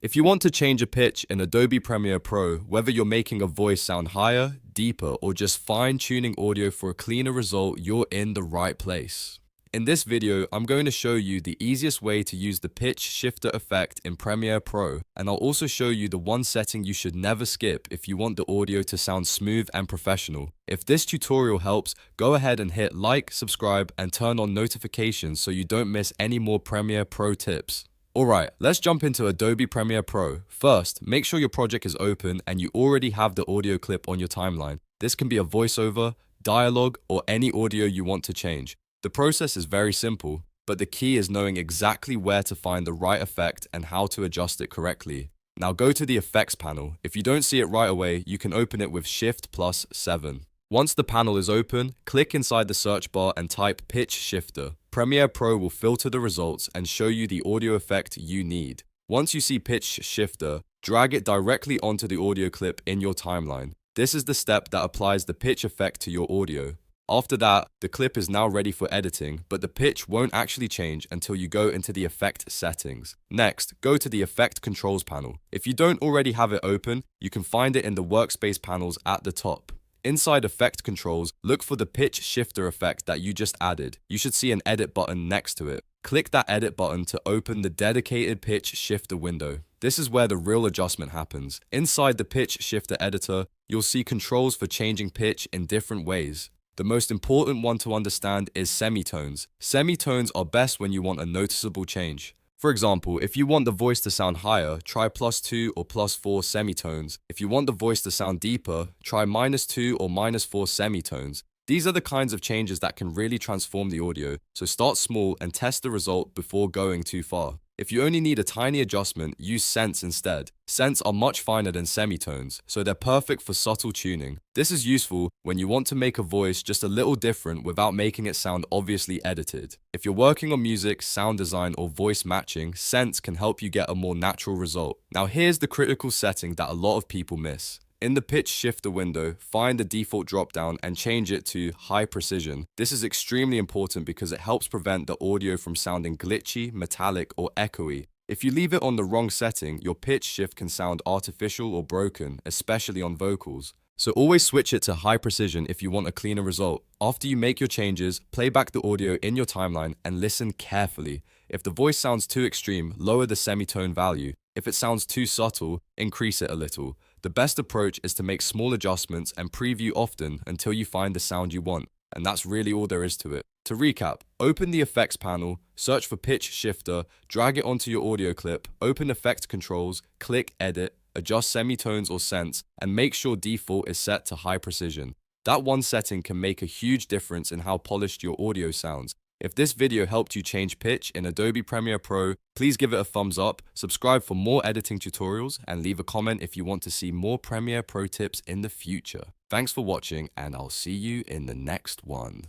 If you want to change a pitch in Adobe Premiere Pro, whether you're making a voice sound higher, deeper, or just fine-tuning audio for a cleaner result, you're in the right place. In this video, I'm going to show you the easiest way to use the pitch shifter effect in Premiere Pro, and I'll also show you the one setting you should never skip if you want the audio to sound smooth and professional. If this tutorial helps, go ahead and hit like, subscribe, and turn on notifications so you don't miss any more Premiere Pro tips. Alright, let's jump into Adobe Premiere Pro. First, make sure your project is open and you already have the audio clip on your timeline. This can be a voiceover, dialogue, or any audio you want to change. The process is very simple, but the key is knowing exactly where to find the right effect and how to adjust it correctly. Now go to the Effects panel. If you don't see it right away, you can open it with Shift+7. Once the panel is open, click inside the search bar and type Pitch Shifter. Premiere Pro will filter the results and show you the audio effect you need. Once you see Pitch Shifter, drag it directly onto the audio clip in your timeline. This is the step that applies the pitch effect to your audio. After that, the clip is now ready for editing, but the pitch won't actually change until you go into the effect settings. Next, go to the Effect Controls panel. If you don't already have it open, you can find it in the workspace panels at the top. Inside Effect Controls, look for the pitch shifter effect that you just added. You should see an edit button next to it. Click that edit button to open the dedicated pitch shifter window. This is where the real adjustment happens. Inside the pitch shifter editor, you'll see controls for changing pitch in different ways. The most important one to understand is semitones. Semitones are best when you want a noticeable change. For example, if you want the voice to sound higher, try +2 or +4 semitones. If you want the voice to sound deeper, try -2 or -4 semitones. These are the kinds of changes that can really transform the audio, so start small and test the result before going too far. If you only need a tiny adjustment, use cents instead. Cents are much finer than semitones, so they're perfect for subtle tuning. This is useful when you want to make a voice just a little different without making it sound obviously edited. If you're working on music, sound design, or voice matching, cents can help you get a more natural result. Now here's the critical setting that a lot of people miss. In the pitch shifter window, find the default dropdown and change it to high precision. This is extremely important because it helps prevent the audio from sounding glitchy, metallic, or echoey. If you leave it on the wrong setting, your pitch shift can sound artificial or broken, especially on vocals. So always switch it to high precision if you want a cleaner result. After you make your changes, play back the audio in your timeline and listen carefully. If the voice sounds too extreme, lower the semitone value. If it sounds too subtle, increase it a little. The best approach is to make small adjustments and preview often until you find the sound you want, and that's really all there is to it. To recap, open the Effects panel, search for Pitch Shifter, drag it onto your audio clip, open Effect Controls, click Edit, adjust semitones or cents, and make sure default is set to high precision. That one setting can make a huge difference in how polished your audio sounds. If this video helped you change pitch in Adobe Premiere Pro, please give it a thumbs up, subscribe for more editing tutorials, and leave a comment if you want to see more Premiere Pro tips in the future. Thanks for watching, and I'll see you in the next one.